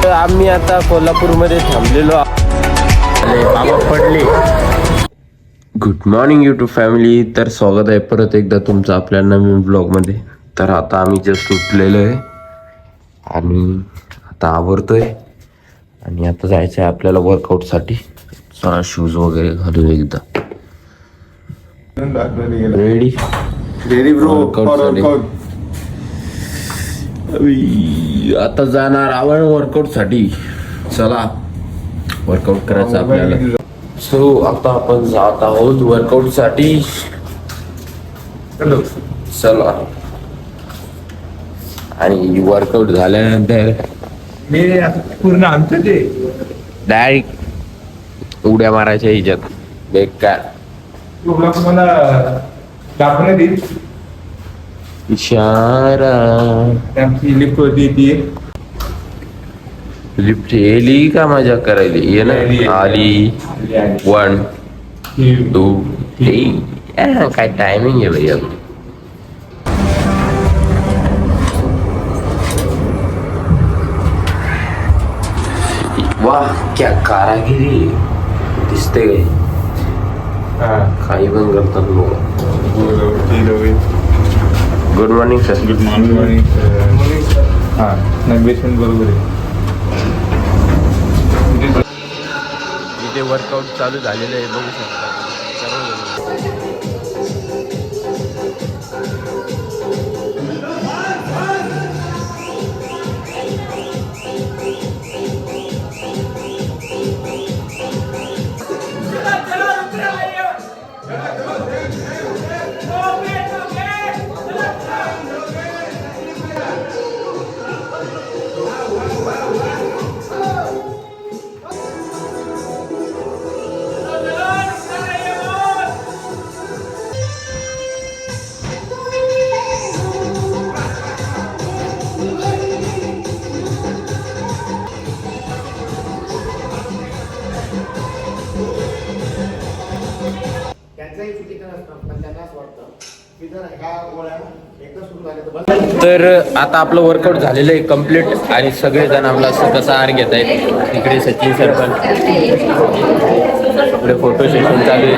तर आम्ही आता कोल्हापूरमध्ये थांबलेलो. बाबा पडले. Good morning YouTube family. तर स्वागत आहे परत एकदा तुमचं आपल्या नवीन ब्लॉगमध्ये. तर आता आम्ही जस्ट उठलेलो आहे आणि आता आवरतोय आणि आता जायचं आहे आपल्याला वर्कआउटसाठी. चला शूज वगैरे घालून एकदा रेडी ब्रो. आता जाणार आपण वर्कआउट साठी. चला वर्कआउट करायचं आपल्याला. सो आता आपण जात आहोत वर्कआउट साठी. चला. आणि वर्कआउट झाल्यानंतर पूर्ण आमचं ते डायरेक्ट उड्या मारायच्या ह्याच्यात. बेकार तुम्हाला दाखवण्यात येईल. इशारा आमची लिफ्ट होती ती लिफ्ट येली का मजा करायली. ये ना आली. 1 2 3 काय टायमिंग आहे भैया. वाह क्या कारागिरी दिसते काय. काही पण करतात लोक. Good morning sir. Good morning. हां नगवेशन बरोबर आहे. इथे वर्कआउट चालू झालेलं आहे बघू शकता सर्व. तर आता आपलं वर्कआउट झालेलं आहे कम्प्लीट आणि सगळेजण आपला स्वतःचा आहार घेत आहेत. इकडे सचिन सर पण, इकडे फोटो सेशन चालू आहे.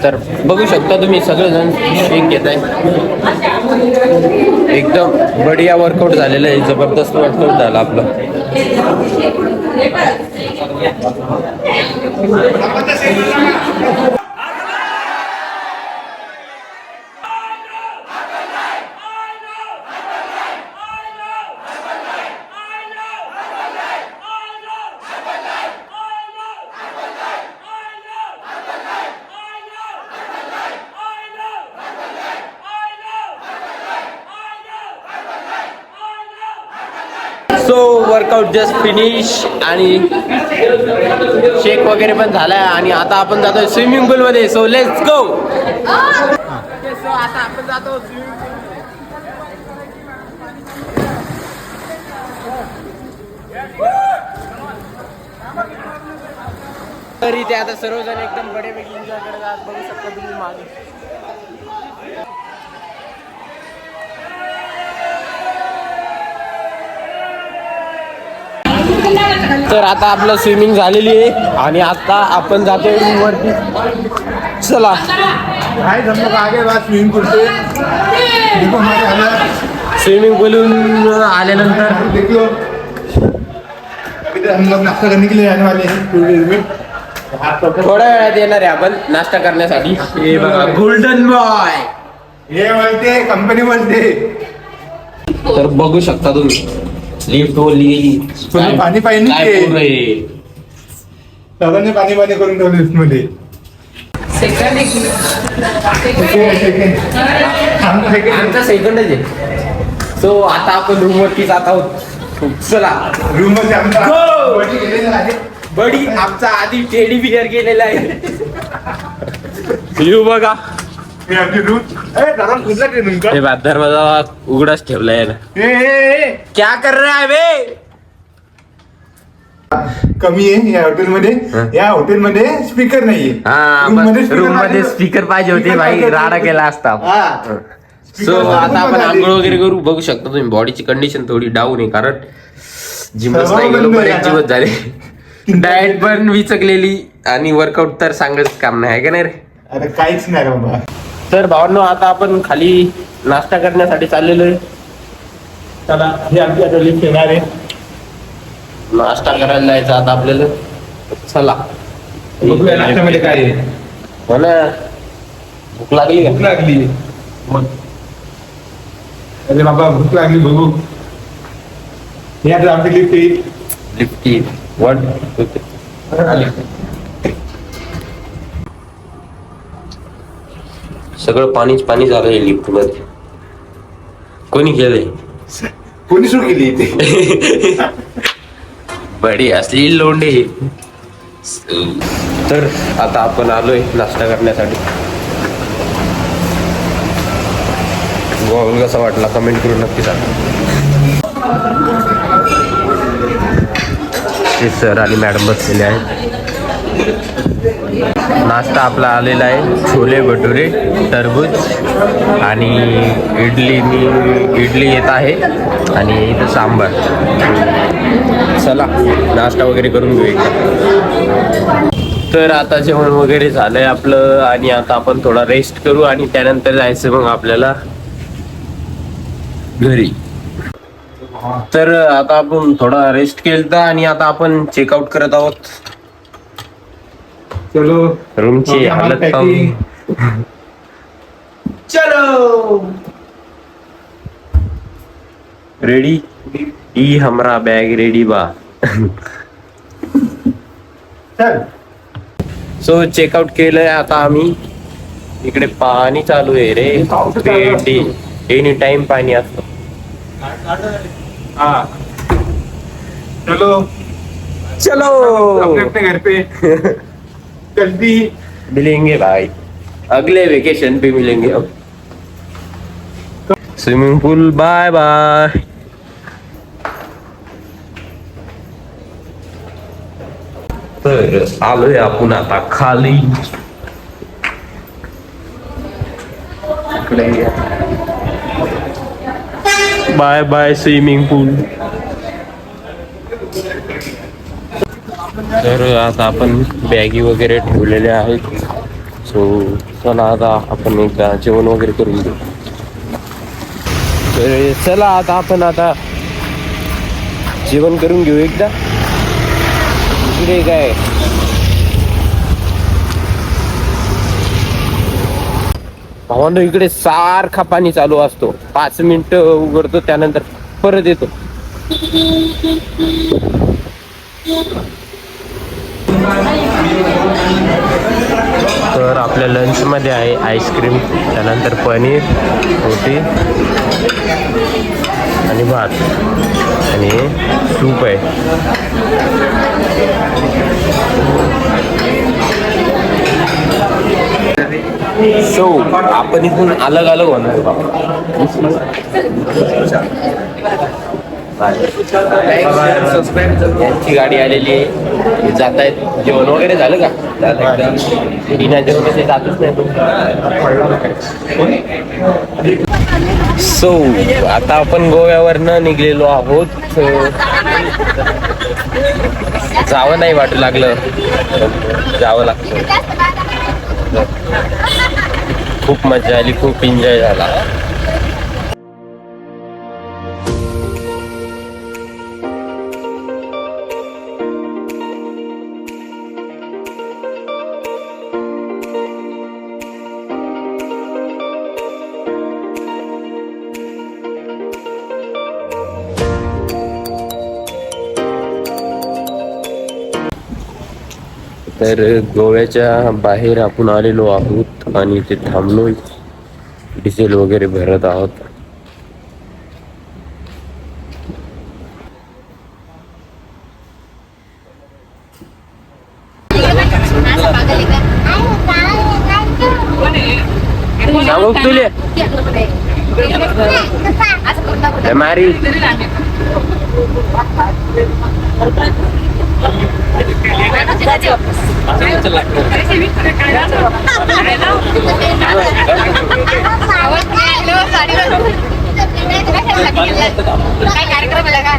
तर बघू शकता तुम्ही सगळेजण शेक घेत आहे. एकदम बढिया वर्कआउट झालेलं आहे. जबरदस्त वर्कआउट झालं आपलं. सो वर्कआउट जस्ट फिनिश आणि शेक वगैरे पण झालाय आणि आता आपण जातोय स्विमिंग पूल मध्ये. So let's go. सो आता आपण जातो स्विमिंग पूल. तर इथे आता सर्वजण एकदम बड्यापैकी एन्जॉय करतात. बघू शकता तुम्ही मागे. तर आता आपलं स्विमिंग झालेली आहे आणि आता आपण जातोय रूम वरती. चला. काय जमलं आगे बा स्विमिंग पूल से देखो स्विमिंग पूलून आल्यानंतर देखो अभी हम लोग नाश्ता करने के लिए आने वाले हैं. थोड्या वेळात येणार आहे आपण नाश्ता करण्यासाठी. हे बघा गोल्डन बॉय. हे बोलते कंपनी बोलते. तर बघू शकता तुम्ही लिफ्ट ओली पाणी पाहिजे सर्वांनी पाणी करून ठेवलं लिफ्ट मध्ये. आमचा सेकंडच आहे. सो आता आपण रूम वरती जात आहोत. चला रूम मध्ये आमचा बडी आमचा आधी टेडी बियर गेलेला आहे. येऊ बघा. हे आपली रूम कुठला ट्रेन हे दरवाजा उघडाच ठेवलाय ना. क्या कर रहा है बे. कमी आहे या हॉटेलमध्ये. या हॉटेलमध्ये स्पीकर नाहीये. रूम मध्ये स्पीकर पाहिजे होते भाई. राडा केला असता. सो आता आपण आंघोळ वगैरे करू. बघू शकता तुम्ही बॉडीची कंडिशन थोडी डाऊन आहे कारण जिमच नाही गेलो, बरेच दिवस झाले. डाएट पण विचकलेली आणि वर्कआउट तर सांगच काम नाही, आहे का नाही रे? अरे काहीच नाही बाबा. तर भावांनो, आता आपण खाली नाश्ता करण्यासाठी चाललेलो आहे. चला हे आमची आता लिफ्ट येणार आहे. नाश्ता करायला जायचं आता आपल्याला. चला बघूया नाश्त्यामध्ये काय आहे. हो ना, भूक लागली भूक का? लागली. अरे बाबा भूक लागली बघू. हे आता आमची लिफ्ट येईल. लिफ्टी वन आली. सगळं पाणीच पाणी झालंय लिफ्ट मध्ये. कोणी केलंय? कोणी सुरू केली इथे? बडी असली लोंडे. तर आता आपण आलोय नाश्ता करण्यासाठी. गोवा कसा वाटला कमेंट करून नक्की सांगा. ते सर आणि मॅडम बसलेले आहेत. नाश्ता आपला आलेला आहे, छोले भटुरे, टरबूज आणि इडली येत आहे आणि इथं सांबार. चला नाश्ता वगैरे करून घेऊ एकदा. तर आता जेवण वगैरे झालंय आपलं आणि आता आपण थोडा रेस्ट करू आणि त्यानंतर जायचं मग आपल्याला घरी. तर आता आपण थोडा रेस्ट केलता आणि आता आपण चेकआउट करत आहोत. चलो रूमची हालत packing. चलो रेडी. ई हमरा बॅग रेडी बा. चल. सो चेकआउट केलंय आता आम्ही. इकडे पाणी चालू आहे रे. एनी टाइम पाणी असतं. हाँ चलो चलो अपने अपने घर पे जल्दी मिलेंगे भाई, अगले वेकेशन पे मिलेंगे. अब स्विमिंग पूल बाय बाय. तर आलोय आपण आता खाली. इकडे बाय बाय स्विमिंग पूल. तर आता आपण बॅगी वगैरे ठेवलेल्या आहेत. सो चला आता आपण एकदा जेवण वगैरे करून घेऊ. तर चला आता आपण जेवण करून घेऊ एकदा. इकडे काय भावांनो, इकडे सारखा पाणी चालू असतो. 5 मिनिटं उघडतो त्यानंतर परत येतो. तर आपल्या लंच मध्ये आहे आईस्क्रीम, त्यानंतर पनीर, रोटी आणि भात आणि सूप आहे. सो आपण इथून अलग अलग होणार. यांची गाडी आलेली आहे, जात आहेत. जेवण वगैरे झालं का? बिना जेवण ते जातच नाही. सो आता आपण गोव्यावरनं निघलेलो आहोत. जावं नाही वाटू लागलं, जावं लागतं. खूप मजा आली, खूप एन्जॉय झाला. तर गोव्याच्या बाहेर आपण आलेलो आहोत आणि इथे थांबलोय. डिझेल वगैरे भरत आहोत. सांगू तुले मारी काय कार्यक्रम आहे का?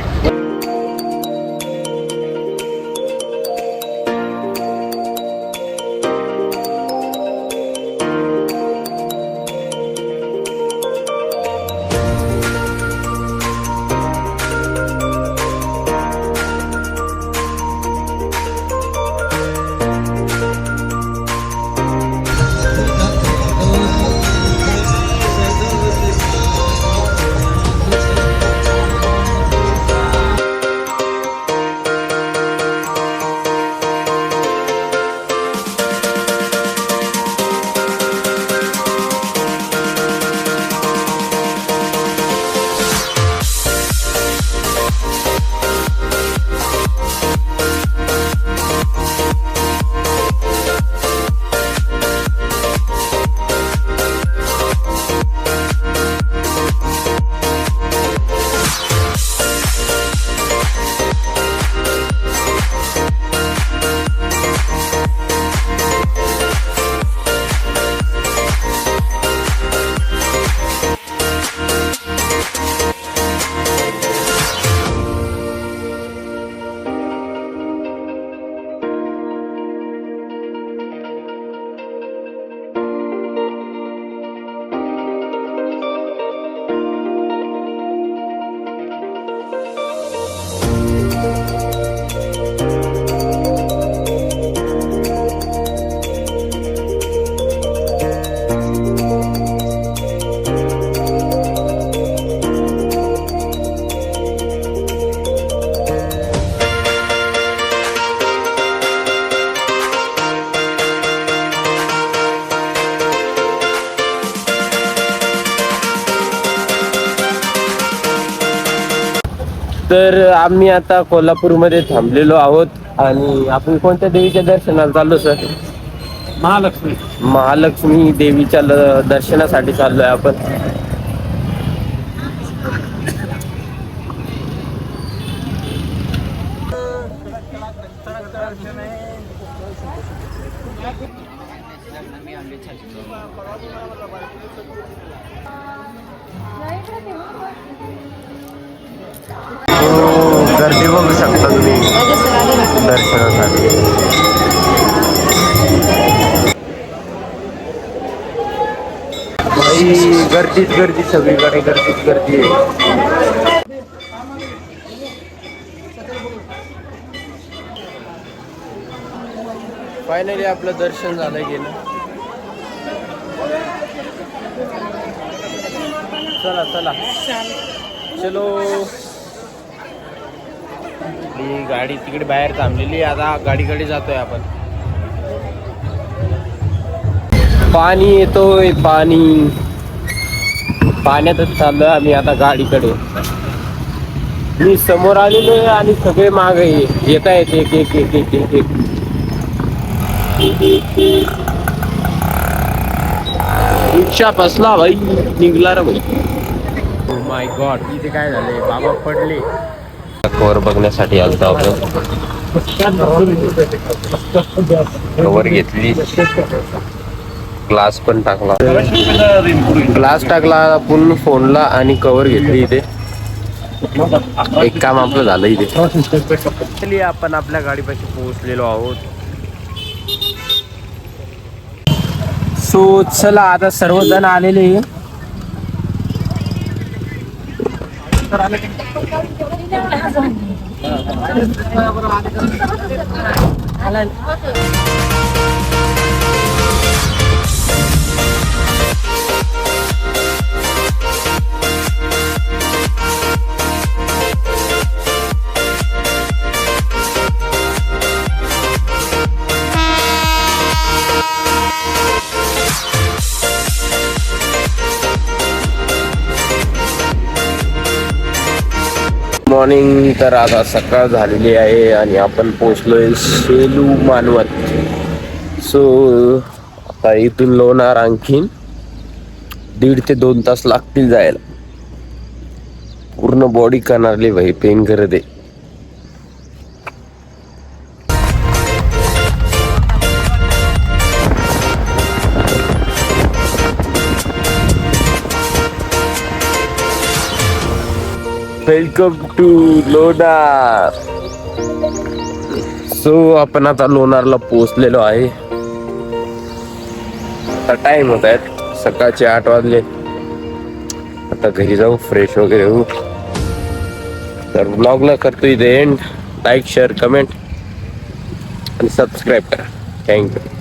तर आम्ही आता कोल्हापूरमध्ये थांबलेलो आहोत आणि आपण कोणत्या देवीच्या दर्शनाला चाललो सर? महालक्ष्मी देवीच्या दर्शनासाठी चाललोय आपण. गर्दी बघू शकता तुम्ही दर्शनासाठी. गर्दीच गर्दी, सगळीकडे गर्दीच गर्दी आहे. फायनली आपलं दर्शन झालं गेलं. चला चला चलो. ही गाडी तिकडे बाहेर थांबलेली, आता गाडीकडे जातोय आपण. पाणी येतोय, पाणी पाण्यातच चाललोय आम्ही आता गाडीकडे. मी समोर आलेलो आहे आणि सगळे मागे येत आहेत एक एक एक एक एक एक. रिक्षा बसला भाई, निघला रे भाई. ओ माय गॉड, इथे काय झालंय? बाबा पडले. कवर बघण्यासाठी आलतो आपण. कवर घेतली, ग्लास पण टाकला, ग्लास टाकला पूर्ण फोनला आणि कवर घेतली. इथे एक काम आपलं झालं. इथे आपण आपल्या गाडीपाशी पोहोचलेलो आहोत. सो चला, आता सर्वजण आलेले. मॉर्निंग. तर आता सकाळ झालेली आहे आणि आपण पोहोचलोय सेलू मानवत. सो आता इथून लोणार आणखीन 1.5 ते 2 तास लागतील जायला. पूर्ण बॉडी करणारली भाई, पेन करत आहे. Welcome to Lonar. सो आपण आता लोणारला पोहोचलेलो आहे. आता टाइम होत आहे सकाळचे 8 वाजले. आता घरी जाऊ, फ्रेश वगैरे होऊ. तर ब्लॉगला करतो इथे एंड. लाईक, शेअर, कमेंट आणि सबस्क्राईब करा. थँक्यू.